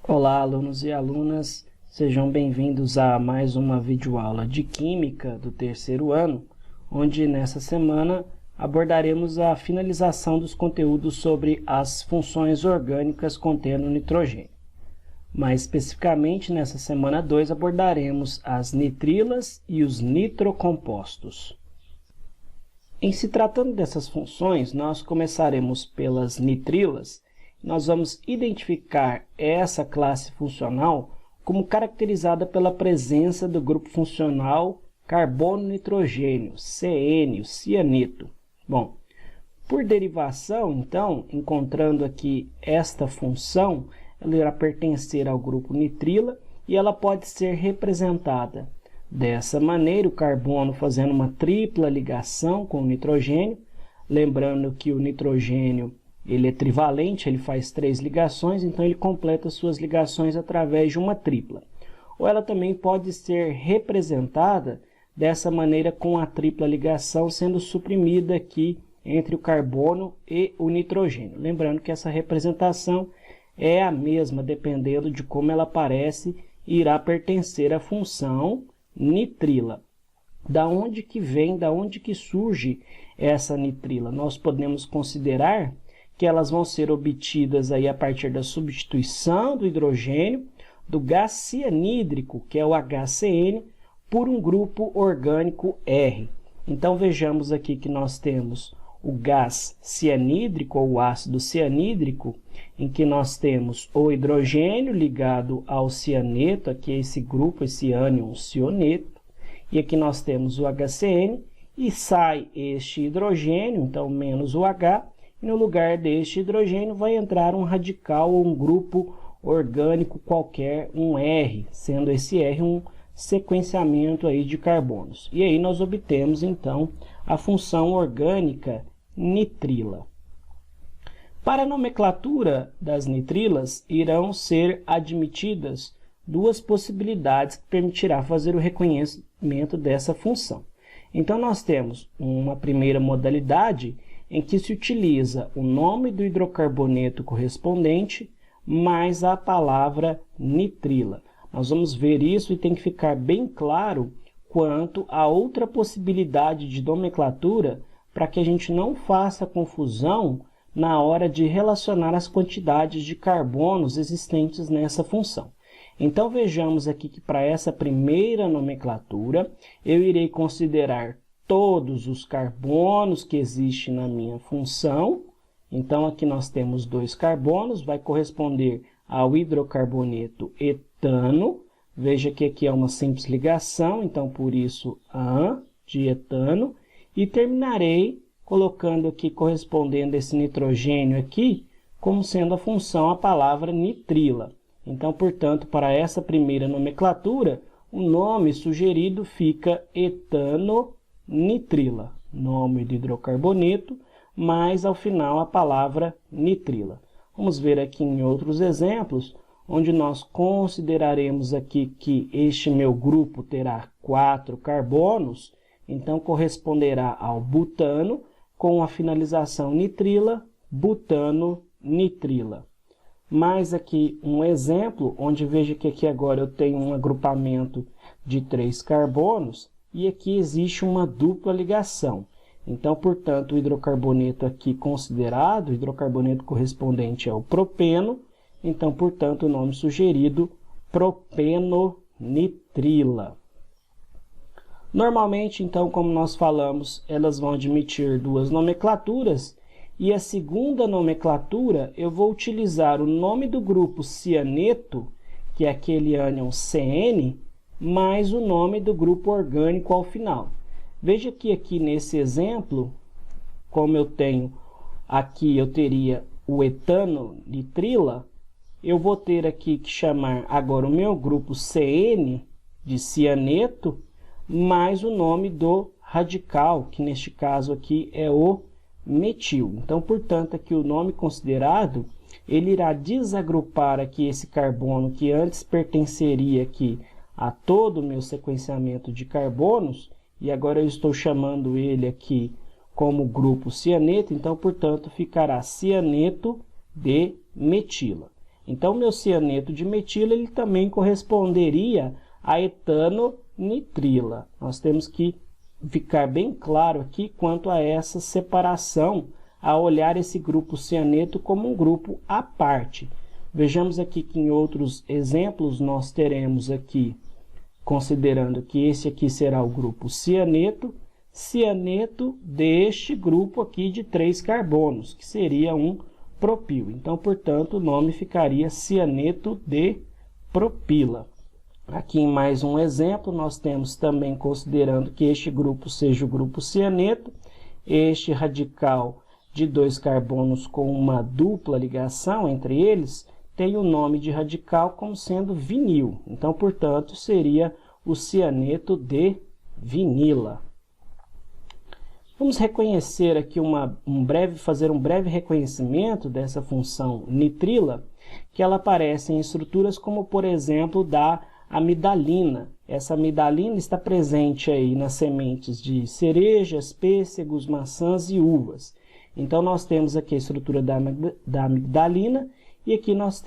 Olá, alunos e alunas, sejam bem-vindos a mais uma videoaula de Química do terceiro ano, onde nessa semana abordaremos a finalização dos conteúdos sobre as funções orgânicas contendo nitrogênio. Mais especificamente, nessa semana 2, abordaremos as nitrilas e os nitrocompostos. Em se tratando dessas funções, nós começaremos pelas nitrilas. Nós vamos identificar essa classe funcional como caracterizada pela presença do grupo funcional carbono-nitrogênio, CN, o cianeto. Bom, por derivação, então, encontrando aqui esta função, ela irá pertencer ao grupo nitrila e ela pode ser representada dessa maneira, o carbono fazendo uma tripla ligação com o nitrogênio, lembrando que o nitrogênio ele é trivalente, ele faz 3 ligações, então ele completa suas ligações através de uma tripla. Ou ela também pode ser representada dessa maneira com a tripla ligação sendo suprimida aqui entre o carbono e o nitrogênio. Lembrando que essa representação é a mesma, dependendo de como ela aparece, irá pertencer à função nitrila. Da onde que vem, da onde que surge essa nitrila? Nós podemos considerar que elas vão ser obtidas aí a partir da substituição do hidrogênio do gás cianídrico, que é o HCN, por um grupo orgânico R. Então vejamos aqui que nós temos o gás cianídrico ou o ácido cianídrico, em que nós temos o hidrogênio ligado ao cianeto, aqui é esse grupo, esse ânion cioneto, e aqui nós temos o HCN, e sai este hidrogênio, então menos o H, e no lugar deste hidrogênio vai entrar um radical ou um grupo orgânico qualquer, um R, sendo esse R um sequenciamento aí de carbonos. E aí nós obtemos, então, a função orgânica nitrila. Para a nomenclatura das nitrilas, irão ser admitidas duas possibilidades que permitirá fazer o reconhecimento dessa função. Então, nós temos uma primeira modalidade em que se utiliza o nome do hidrocarboneto correspondente mais a palavra nitrila. Nós vamos ver isso e tem que ficar bem claro quanto a outra possibilidade de nomenclatura para que a gente não faça confusão na hora de relacionar as quantidades de carbonos existentes nessa função. Então vejamos aqui que para essa primeira nomenclatura eu irei considerar todos os carbonos que existem na minha função. Então aqui nós temos 2 carbonos, vai corresponder ao hidrocarboneto etano. Veja que aqui é uma simples ligação, então por isso AN de etano. E terminarei colocando aqui, correspondendo esse nitrogênio aqui, como sendo a função a palavra nitrila. Então, portanto, para essa primeira nomenclatura, o nome sugerido fica etano-nitrila, nome do hidrocarboneto, mais ao final a palavra nitrila. Vamos ver aqui em outros exemplos, onde nós consideraremos aqui que este meu grupo terá 4 carbonos, então corresponderá ao butano, com a finalização nitrila, butano-nitrila. Mais aqui um exemplo, onde veja que aqui agora eu tenho um agrupamento de 3 carbonos, e aqui existe uma dupla ligação. Então, portanto, o hidrocarboneto aqui considerado, o hidrocarboneto correspondente é o propeno, então, portanto, o nome sugerido, propeno-nitrila. Normalmente, então, como nós falamos, elas vão admitir 2 nomenclaturas, e a segunda nomenclatura eu vou utilizar o nome do grupo cianeto, que é aquele ânion CN, mais o nome do grupo orgânico ao final. Veja que aqui nesse exemplo, como eu tenho aqui, eu teria o etano nitrila, eu vou ter aqui que chamar agora o meu grupo CN de cianeto, mais o nome do radical, que neste caso aqui é o metil. Então, portanto, aqui o nome considerado, ele irá desagrupar aqui esse carbono que antes pertenceria aqui a todo o meu sequenciamento de carbonos, e agora eu estou chamando ele aqui como grupo cianeto, então, portanto, ficará cianeto de metila. Então, meu cianeto de metila ele também corresponderia a etanonitrila. Nós temos que ficar bem claro aqui quanto a essa separação, a olhar esse grupo cianeto como um grupo à parte. Vejamos aqui que em outros exemplos nós teremos aqui, considerando que esse aqui será o grupo cianeto, cianeto deste grupo aqui de 3 carbonos, que seria um propil. Então, portanto, o nome ficaria cianeto de propila. Aqui em mais um exemplo, nós temos também, considerando que este grupo seja o grupo cianeto, este radical de 2 carbonos com uma dupla ligação entre eles, tem o nome de radical como sendo vinil. Então, portanto, seria o cianeto de vinila. Vamos reconhecer aqui fazer um breve reconhecimento dessa função nitrila, que ela aparece em estruturas como, por exemplo, da amidalina. Essa amidalina está presente aí nas sementes de cerejas, pêssegos, maçãs e uvas. Então, nós temos aqui a estrutura da amigdalina e aqui nós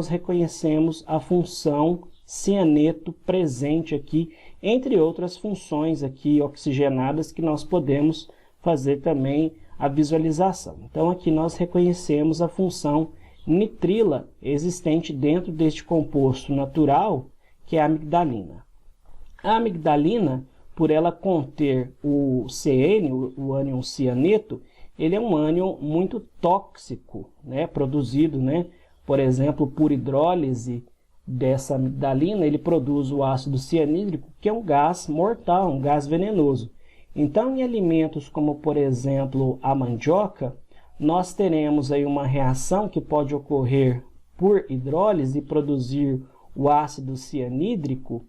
reconhecemos a função cianeto presente aqui, entre outras funções aqui oxigenadas que nós podemos fazer também a visualização. Então, aqui nós reconhecemos a função nitrila existente dentro deste composto natural, que é a amigdalina. A amigdalina, por ela conter o CN, o ânion cianeto, ele é um ânion muito tóxico, né? Produzido, né? Por exemplo, por hidrólise dessa amigdalina, ele produz o ácido cianídrico, que é um gás mortal, um gás venenoso. Então, em alimentos como, por exemplo, a mandioca, nós teremos aí uma reação que pode ocorrer por hidrólise e produzir o ácido cianídrico,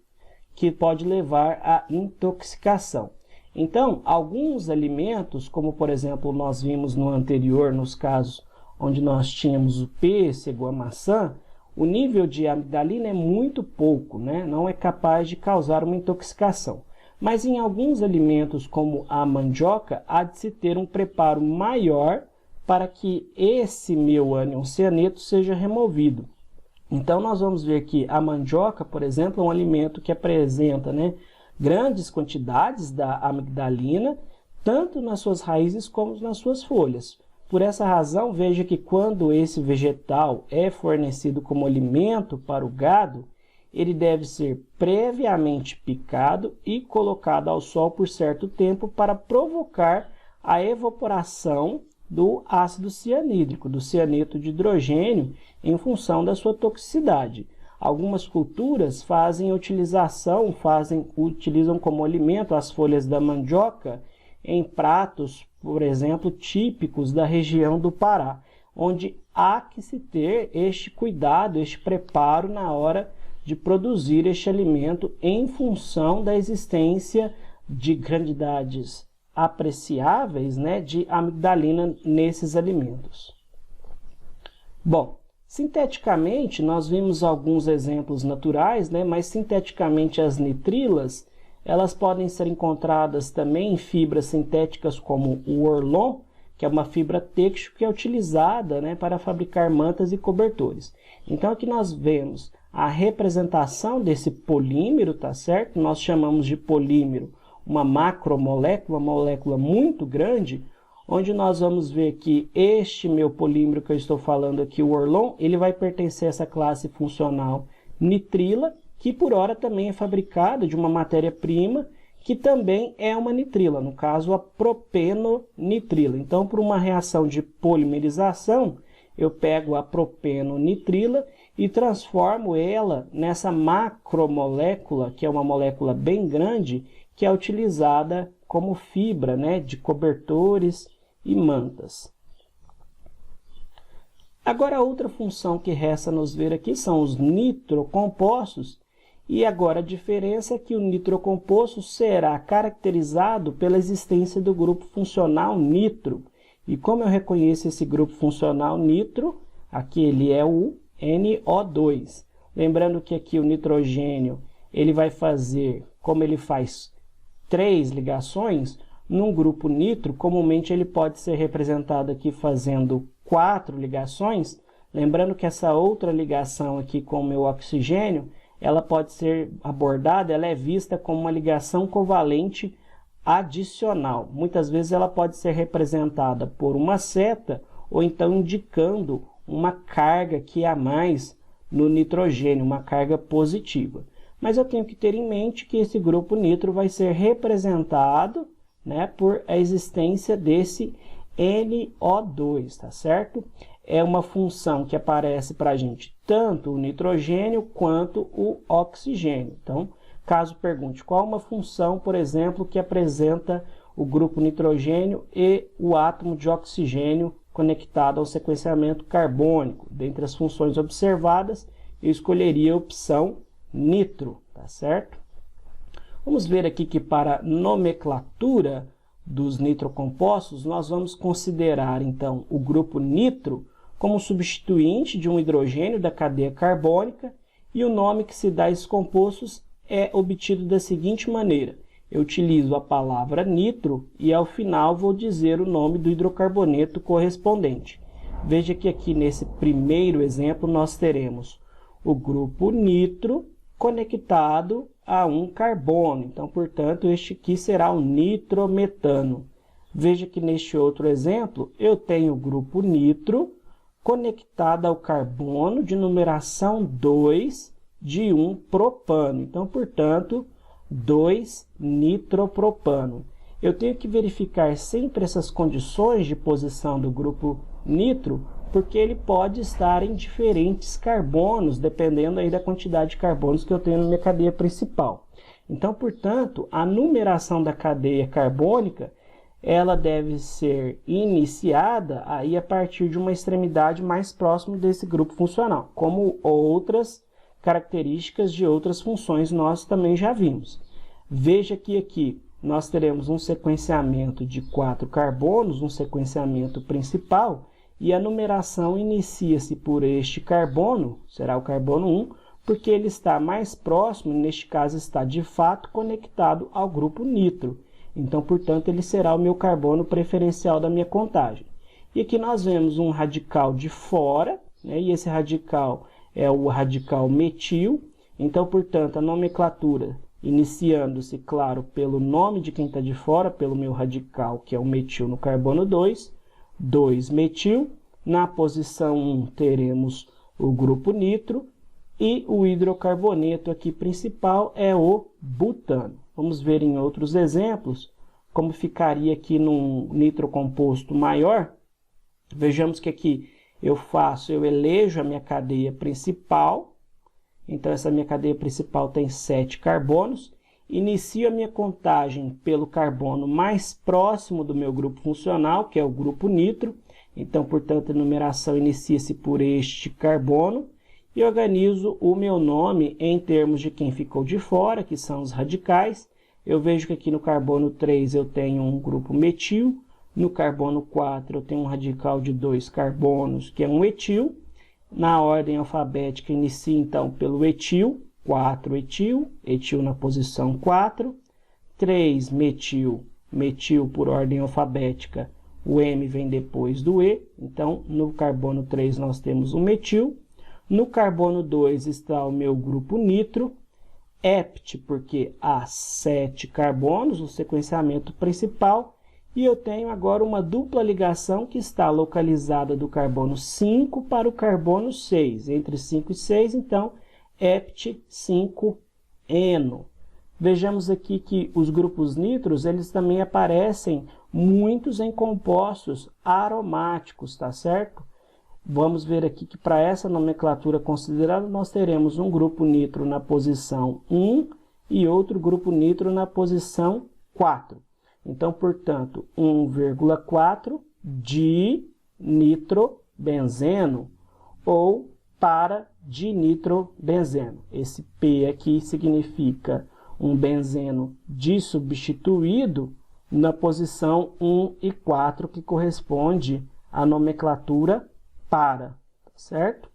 que pode levar à intoxicação. Então, alguns alimentos, como por exemplo nós vimos no anterior, nos casos onde nós tínhamos o pêssego, a maçã, o nível de amigdalina é muito pouco, né? Não é capaz de causar uma intoxicação. Mas em alguns alimentos, como a mandioca, há de se ter um preparo maior para que esse meu ânion cianeto seja removido. Então, nós vamos ver que a mandioca, por exemplo, é um alimento que apresenta, né, grandes quantidades da amigdalina, tanto nas suas raízes como nas suas folhas. Por essa razão, veja que quando esse vegetal é fornecido como alimento para o gado, ele deve ser previamente picado e colocado ao sol por certo tempo para provocar a evaporação do ácido cianídrico, do cianeto de hidrogênio, em função da sua toxicidade. Algumas culturas utilizam como alimento as folhas da mandioca em pratos, por exemplo, típicos da região do Pará, onde há que se ter este cuidado, este preparo na hora de produzir este alimento em função da existência de quantidades apreciáveis, né, de amigdalina nesses alimentos. Bom, sinteticamente, nós vimos alguns exemplos naturais, né, mas sinteticamente as nitrilas, elas podem ser encontradas também em fibras sintéticas como o orlon, que é uma fibra têxtil que é utilizada, né, para fabricar mantas e cobertores. Então aqui nós vemos a representação desse polímero, tá certo? Nós chamamos de polímero uma macromolécula, uma molécula muito grande, onde nós vamos ver que este meu polímero que eu estou falando aqui, o orlon, ele vai pertencer a essa classe funcional nitrila, que por hora também é fabricada de uma matéria-prima que também é uma nitrila, no caso a propenonitrila. Então, por uma reação de polimerização, eu pego a propenonitrila e transformo ela nessa macromolécula, que é uma molécula bem grande, que é utilizada como fibra, né, de cobertores e mantas. Agora, a outra função que resta nos ver aqui são os nitrocompostos, e agora a diferença é que o nitrocomposto será caracterizado pela existência do grupo funcional nitro. E como eu reconheço esse grupo funcional nitro, aqui ele é o NO2. Lembrando que aqui o nitrogênio, ele vai fazer, como ele faz 3 ligações, num grupo nitro, comumente ele pode ser representado aqui fazendo 4 ligações. Lembrando que essa outra ligação aqui com o meu oxigênio, ela pode ser abordada, ela é vista como uma ligação covalente adicional. Muitas vezes ela pode ser representada por uma seta ou então indicando uma carga que há mais no nitrogênio, uma carga positiva. Mas eu tenho que ter em mente que esse grupo nitro vai ser representado, né, por a existência desse NO2, tá certo? É uma função que aparece para a gente tanto o nitrogênio quanto o oxigênio. Então, caso pergunte qual uma função, por exemplo, que apresenta o grupo nitrogênio e o átomo de oxigênio conectado ao sequenciamento carbônico. Dentre as funções observadas, eu escolheria a opção nitro, tá certo? Vamos ver aqui que para nomenclatura dos nitrocompostos, nós vamos considerar, então, o grupo nitro como substituinte de um hidrogênio da cadeia carbônica, e o nome que se dá a esses compostos é obtido da seguinte maneira. Eu utilizo a palavra nitro e ao final vou dizer o nome do hidrocarboneto correspondente. Veja que aqui nesse primeiro exemplo nós teremos o grupo nitro conectado a um carbono. Então, portanto, este aqui será o nitrometano. Veja que neste outro exemplo eu tenho o grupo nitro conectado ao carbono de numeração 2 de um propano. Então, portanto, 2-nitropropano. Eu tenho que verificar sempre essas condições de posição do grupo nitro, porque ele pode estar em diferentes carbonos, dependendo aí da quantidade de carbonos que eu tenho na minha cadeia principal. Então, portanto, a numeração da cadeia carbônica, ela deve ser iniciada aí a partir de uma extremidade mais próxima desse grupo funcional, como outras características de outras funções nós também já vimos. Veja que aqui nós teremos um sequenciamento de 4 carbonos, um sequenciamento principal, e a numeração inicia-se por este carbono, será o carbono 1, porque ele está mais próximo, neste caso está de fato conectado ao grupo nitro. Então, portanto, ele será o meu carbono preferencial da minha contagem. E aqui nós vemos um radical de fora, né, e esse radical é o radical metil. Então, portanto, a nomenclatura iniciando-se, claro, pelo nome de quem está de fora, pelo meu radical, que é o metil no carbono 2, 2-metil. Na posição 1 teremos o grupo nitro e o hidrocarboneto aqui principal é o butano. Vamos ver em outros exemplos como ficaria aqui num nitrocomposto maior. Vejamos que aqui eu elejo a minha cadeia principal. Então, essa minha cadeia principal tem 7 carbonos. Inicio a minha contagem pelo carbono mais próximo do meu grupo funcional, que é o grupo nitro. Então, portanto, a numeração inicia-se por este carbono. E organizo o meu nome em termos de quem ficou de fora, que são os radicais. Eu vejo que aqui no carbono 3 eu tenho um grupo metil. No carbono 4 eu tenho um radical de 2 carbonos, que é um etil. Na ordem alfabética, inicio então pelo etil, 4-etil, etil na posição 4, 3-metil, metil por ordem alfabética, o M vem depois do E, então no carbono 3 nós temos o metil, no carbono 2 está o meu grupo nitro, hept porque há 7 carbonos, o sequenciamento principal, e eu tenho agora uma dupla ligação que está localizada do carbono 5 para o carbono 6. Entre 5 e 6, então, hept5-eno. Vejamos aqui que os grupos nitros, eles também aparecem muitos em compostos aromáticos, tá certo? Vamos ver aqui que para essa nomenclatura considerada, nós teremos um grupo nitro na posição 1 e outro grupo nitro na posição 4. Então, portanto, 1,4 dinitrobenzeno ou para-dinitrobenzeno. Esse P aqui significa um benzeno dissubstituído na posição 1 e 4, que corresponde à nomenclatura para, certo?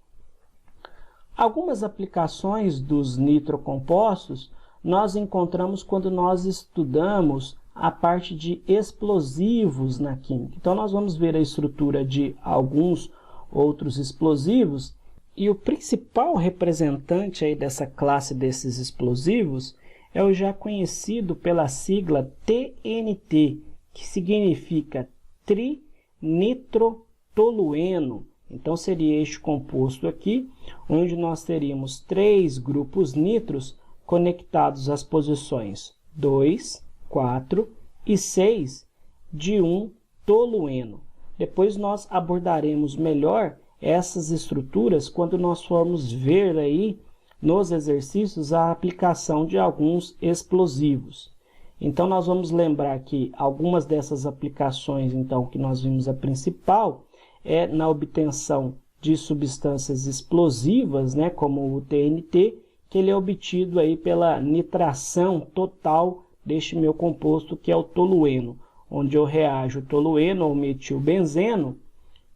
Algumas aplicações dos nitrocompostos nós encontramos quando nós estudamos a parte de explosivos na química. Então, nós vamos ver a estrutura de alguns outros explosivos, e o principal representante aí dessa classe desses explosivos é o já conhecido pela sigla TNT, que significa trinitrotolueno. Então seria este composto aqui, onde nós teríamos 3 grupos nitros conectados às posições 2, 4 e 6 de um tolueno. Depois nós abordaremos melhor essas estruturas quando nós formos ver aí nos exercícios a aplicação de alguns explosivos. Então nós vamos lembrar que algumas dessas aplicações, então, que nós vimos, a principal é na obtenção de substâncias explosivas, né, como o TNT, que ele é obtido aí pela nitração total deste meu composto, que é o tolueno, onde eu reajo o tolueno ou metilbenzeno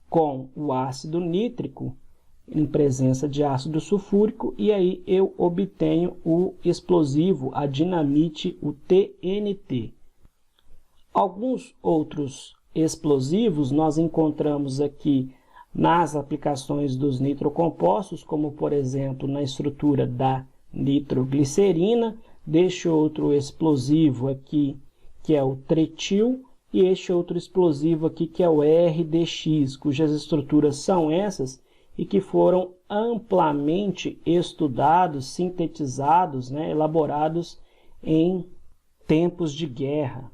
com o ácido nítrico em presença de ácido sulfúrico, e aí eu obtenho o explosivo, a dinamite, o TNT. Alguns outros explosivos nós encontramos aqui nas aplicações dos nitrocompostos, como por exemplo na estrutura da nitroglicerina, deste outro explosivo aqui que é o tretil, e este outro explosivo aqui que é o RDX, cujas estruturas são essas e que foram amplamente estudados, sintetizados, né, elaborados em tempos de guerra.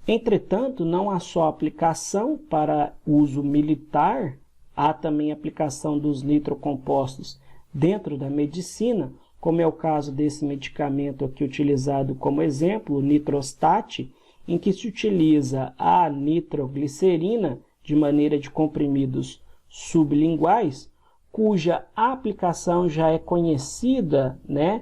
Entretanto, não há só aplicação para uso militar, há também aplicação dos nitrocompostos dentro da medicina, como é o caso desse medicamento aqui utilizado como exemplo, o Nitrostat, em que se utiliza a nitroglicerina de maneira de comprimidos sublinguais, cuja aplicação já é conhecida, né,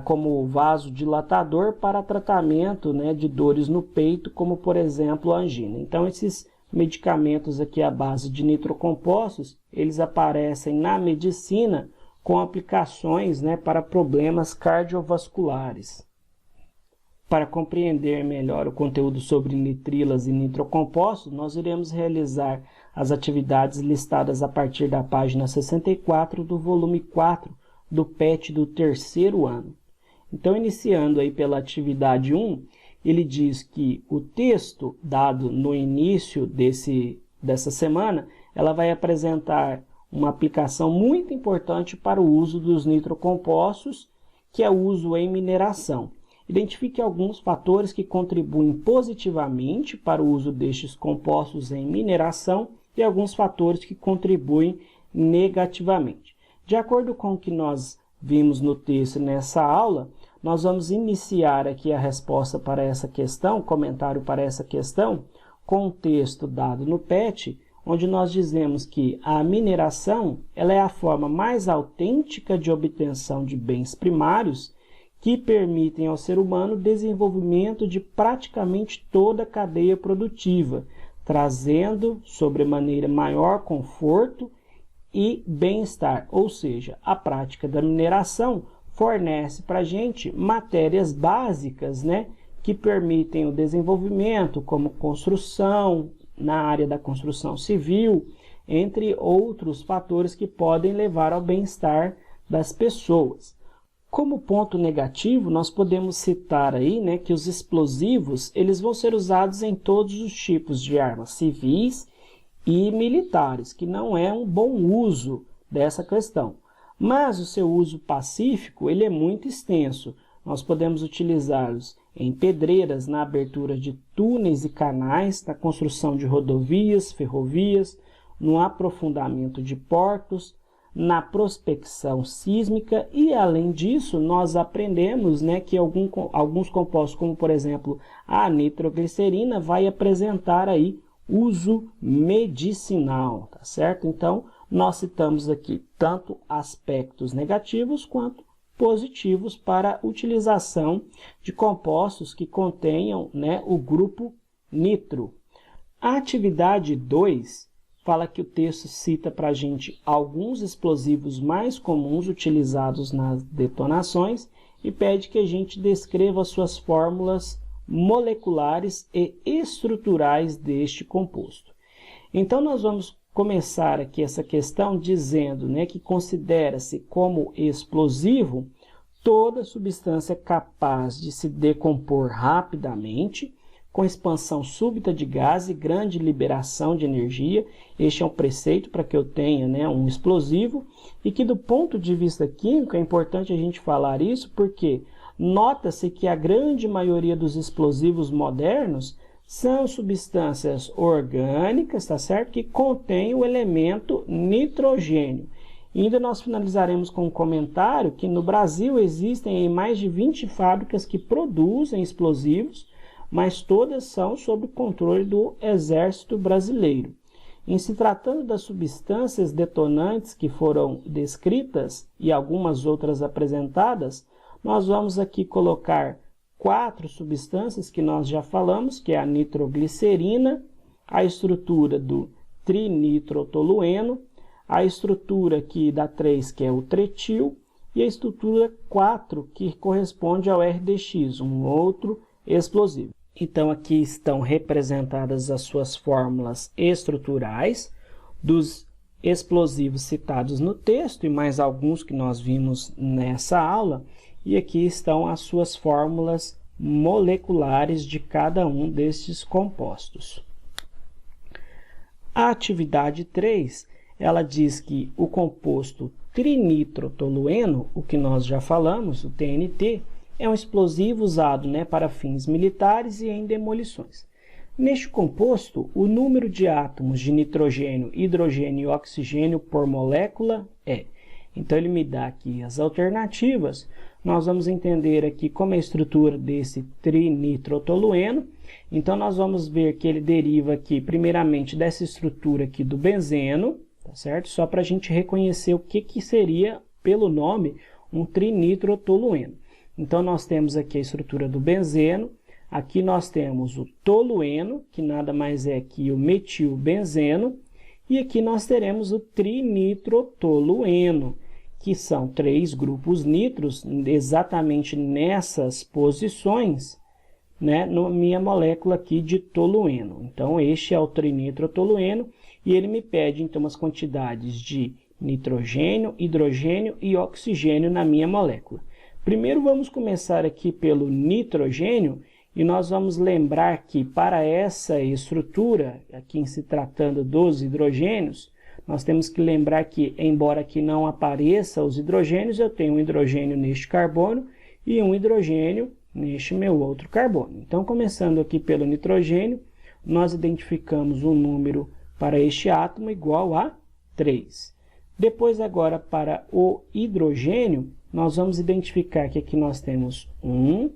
como vasodilatador para tratamento, né, de dores no peito, como por exemplo a angina. Então esses medicamentos aqui à base de nitrocompostos, eles aparecem na medicina com aplicações, né, para problemas cardiovasculares. Para compreender melhor o conteúdo sobre nitrilas e nitrocompostos, nós iremos realizar as atividades listadas a partir da página 64 do volume 4 do PET do terceiro ano. Então, iniciando aí pela atividade 1, ele diz que o texto dado no início dessa semana, ela vai apresentar uma aplicação muito importante para o uso dos nitrocompostos, que é o uso em mineração. Identifique alguns fatores que contribuem positivamente para o uso destes compostos em mineração e alguns fatores que contribuem negativamente. De acordo com o que nós vimos no texto nessa aula, nós vamos iniciar aqui a resposta para essa questão, comentário para essa questão, com um texto dado no PET, onde nós dizemos que a mineração ela é a forma mais autêntica de obtenção de bens primários que permitem ao ser humano o desenvolvimento de praticamente toda a cadeia produtiva, trazendo sobremaneira maior conforto e bem-estar, ou seja, a prática da mineração fornece para a gente matérias básicas, né, que permitem o desenvolvimento, como construção, na área da construção civil, entre outros fatores que podem levar ao bem-estar das pessoas. Como ponto negativo, nós podemos citar aí, né, que os explosivos eles vão ser usados em todos os tipos de armas civis e militares, que não é um bom uso dessa questão. Mas o seu uso pacífico ele é muito extenso. Nós podemos utilizá-los em pedreiras, na abertura de túneis e canais, na construção de rodovias, ferrovias, no aprofundamento de portos, na prospecção sísmica e, além disso, nós aprendemos, né, que alguns compostos, como por exemplo a nitroglicerina, vai apresentar aí uso medicinal, tá certo? Então, nós citamos aqui tanto aspectos negativos quanto positivos para a utilização de compostos que contenham, né, o grupo nitro. A atividade 2 fala que o texto cita para a gente alguns explosivos mais comuns utilizados nas detonações e pede que a gente descreva suas fórmulas moleculares e estruturais deste composto. Então, nós vamos começar aqui essa questão dizendo, né, que considera-se como explosivo toda substância capaz de se decompor rapidamente, com expansão súbita de gás e grande liberação de energia. Este é um preceito para que eu tenha, né, um explosivo, e que do ponto de vista químico é importante a gente falar isso, porque nota-se que a grande maioria dos explosivos modernos são substâncias orgânicas, tá certo? Que contêm o elemento nitrogênio. E ainda nós finalizaremos com um comentário que no Brasil existem mais de 20 fábricas que produzem explosivos, mas todas são sob controle do Exército Brasileiro. Em se tratando das substâncias detonantes que foram descritas e algumas outras apresentadas, nós vamos aqui colocar 4 substâncias que nós já falamos, que é a nitroglicerina, a estrutura do trinitrotolueno, a estrutura aqui da 3, que é o tretil, e a estrutura 4, que corresponde ao RDX, um outro explosivo. Então, aqui estão representadas as suas fórmulas estruturais dos explosivos citados no texto e mais alguns que nós vimos nessa aula. E aqui estão as suas fórmulas moleculares de cada um destes compostos. A atividade 3, ela diz que o composto trinitrotolueno, o que nós já falamos, o TNT, é um explosivo usado, né, para fins militares e em demolições. Neste composto, o número de átomos de nitrogênio, hidrogênio e oxigênio por molécula é. Então, ele me dá aqui as alternativas. Nós vamos entender aqui como é a estrutura desse trinitrotolueno. Então, nós vamos ver que ele deriva aqui, primeiramente, dessa estrutura aqui do benzeno, tá certo? Só para a gente reconhecer o que seria, pelo nome, um trinitrotolueno. Então, nós temos aqui a estrutura do benzeno. Aqui nós temos o tolueno, que nada mais é que o metilbenzeno. E aqui nós teremos o trinitrotolueno, que são 3 grupos nitros, exatamente nessas posições, né, na minha molécula aqui de tolueno. Então, este é o trinitrotolueno, e ele me pede, então, as quantidades de nitrogênio, hidrogênio e oxigênio na minha molécula. Primeiro, vamos começar aqui pelo nitrogênio, e nós vamos lembrar que para essa estrutura, aqui em se tratando dos hidrogênios, nós temos que lembrar que, embora aqui não apareça os hidrogênios, eu tenho um hidrogênio neste carbono e um hidrogênio neste meu outro carbono. Então, começando aqui pelo nitrogênio, nós identificamos um número para este átomo igual a 3. Depois, agora, para o hidrogênio, nós vamos identificar que aqui nós temos 1,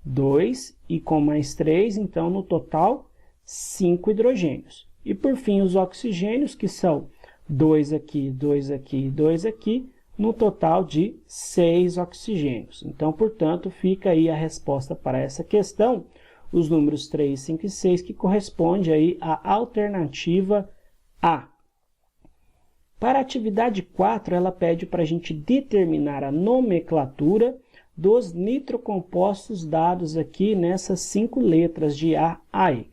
2 e com mais 3, então, no total, 5 hidrogênios. E, por fim, os oxigênios, que são 2 aqui, 2 aqui, 2 aqui, no total de 6 oxigênios. Então, portanto, fica aí a resposta para essa questão, os números 3, 5 e 6, que corresponde aí à alternativa A. Para a atividade 4, ela pede para a gente determinar a nomenclatura dos nitrocompostos dados aqui nessas 5 letras de A a E.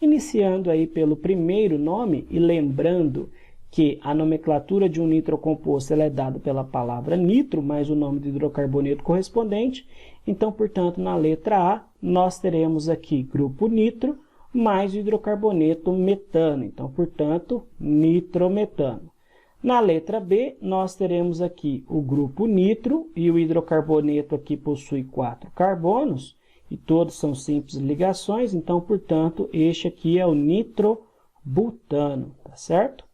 Iniciando aí pelo primeiro nome e lembrando que a nomenclatura de um nitrocomposto ela é dada pela palavra nitro, mais o nome do hidrocarboneto correspondente. Então, portanto, na letra A, nós teremos aqui grupo nitro, mais o hidrocarboneto metano. Então, portanto, nitrometano. Na letra B, nós teremos aqui o grupo nitro, e o hidrocarboneto aqui possui 4 carbonos, e todos são simples ligações. Então, portanto, este aqui é o nitrobutano, tá certo?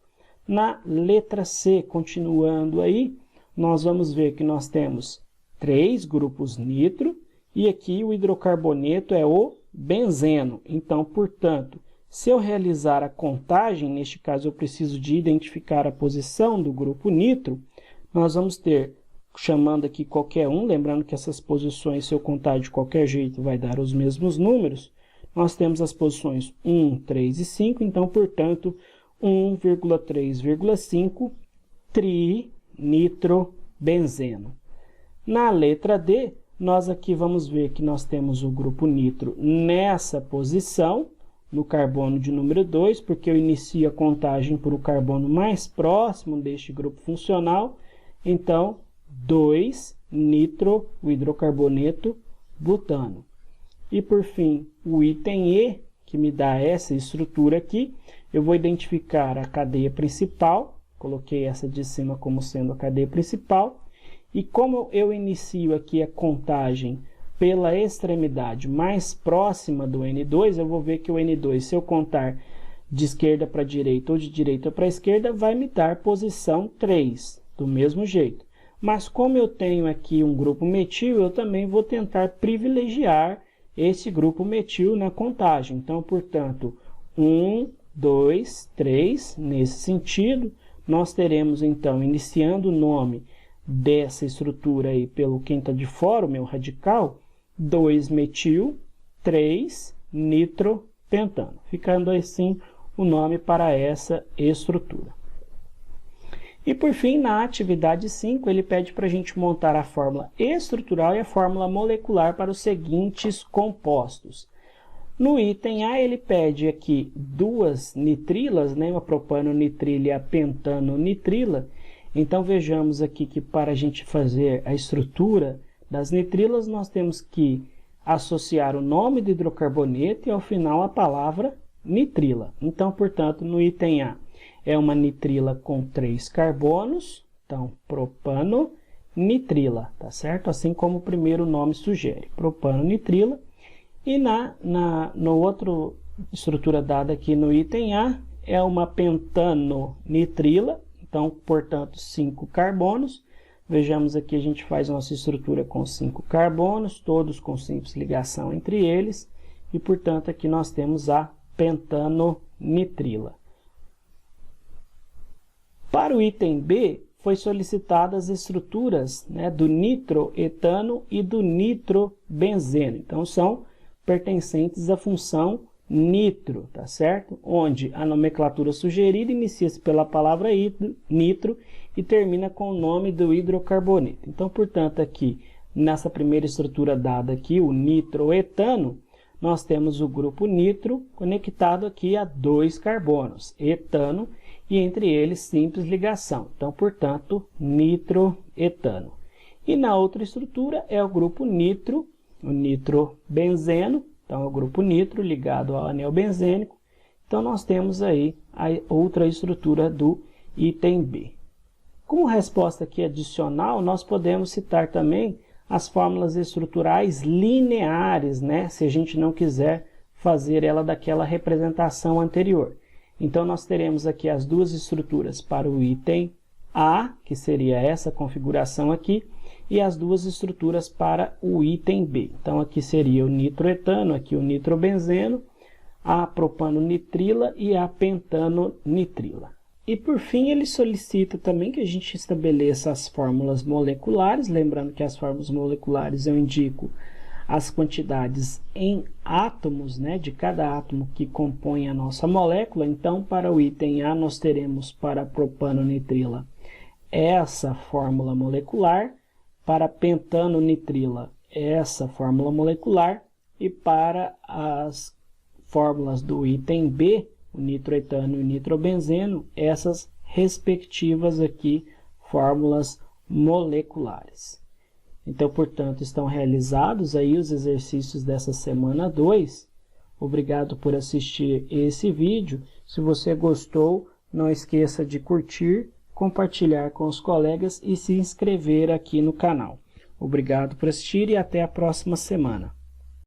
Na letra C, continuando aí, nós vamos ver que nós temos 3 grupos nitro e aqui o hidrocarboneto é o benzeno. Então, portanto, se eu realizar a contagem, neste caso eu preciso de identificar a posição do grupo nitro, nós vamos ter, chamando aqui qualquer um, lembrando que essas posições, se eu contar de qualquer jeito, vai dar os mesmos números, nós temos as posições 1, 3 e 5, então, portanto, 1,3,5 trinitrobenzeno. Na letra D, nós aqui vamos ver que nós temos o grupo nitro nessa posição, no carbono de número 2, porque eu inicio a contagem por o carbono mais próximo deste grupo funcional. Então, 2-nitro, o hidrocarboneto butano. E por fim, o item E, que me dá essa estrutura aqui, eu vou identificar a cadeia principal, coloquei essa de cima como sendo a cadeia principal, e como eu inicio aqui a contagem pela extremidade mais próxima do N2, eu vou ver que o N2, se eu contar de esquerda para direita ou de direita para esquerda, vai me dar posição 3, do mesmo jeito. Mas como eu tenho aqui um grupo metil, eu também vou tentar privilegiar esse grupo metil na contagem. Então, portanto, 1, 2, 3, nesse sentido, nós teremos então, iniciando o nome dessa estrutura aí pelo quem está de fora, o meu radical, 2-metil, 3-nitropentano, ficando assim o nome para essa estrutura. E por fim, na atividade 5, ele pede para a gente montar a fórmula estrutural e a fórmula molecular para os seguintes compostos. No item A, ele pede aqui duas nitrilas, né, a propanonitrila e a pentanonitrila. Então, vejamos aqui que para a gente fazer a estrutura das nitrilas, nós temos que associar o nome do hidrocarboneto e, ao final, a palavra nitrila. Então, portanto, no item A, é uma nitrila com 3 carbonos, então, propanonitrila, tá certo? Assim como o primeiro nome sugere, propanonitrila. E no outro estrutura dada aqui no item A, é uma pentanonitrila, então, portanto, 5 carbonos. Vejamos aqui, a gente faz nossa estrutura com 5 carbonos, todos com simples ligação entre eles, e, portanto, aqui nós temos a pentanonitrila. Para o item B, foi solicitadas as estruturas, né, do nitroetano e do nitrobenzeno. Então, são pertencentes à função nitro, tá certo? Onde a nomenclatura sugerida inicia-se pela palavra nitro e termina com o nome do hidrocarboneto. Então, portanto, aqui, nessa primeira estrutura dada aqui, o nitroetano, nós temos o grupo nitro conectado aqui a 2 carbonos, etano, e entre eles simples ligação. Então, portanto, nitroetano. E na outra estrutura é o grupo nitro, o nitrobenzeno, então é o grupo nitro ligado ao anel benzênico. Então, nós temos aí a outra estrutura do item B. Como resposta aqui adicional, nós podemos citar também as fórmulas estruturais lineares, né? Se a gente não quiser fazer ela daquela representação anterior. Então, nós teremos aqui as duas estruturas para o item A, que seria essa configuração aqui, e as duas estruturas para o item B. Então, aqui seria o nitroetano, aqui o nitrobenzeno, a propanonitrila e a pentanonitrila. E, por fim, ele solicita também que a gente estabeleça as fórmulas moleculares, lembrando que as fórmulas moleculares eu indico as quantidades em átomos, né, de cada átomo que compõe a nossa molécula. Então, para o item A, nós teremos para a propanonitrila essa fórmula molecular, para a pentanonitrila essa fórmula molecular, e para as fórmulas do item B, o nitroetano e o nitrobenzeno, essas respectivas aqui fórmulas moleculares. Então, portanto, estão realizados aí os exercícios dessa semana 2. Obrigado por assistir esse vídeo. Se você gostou, não esqueça de curtir, compartilhar com os colegas e se inscrever aqui no canal. Obrigado por assistir e até a próxima semana.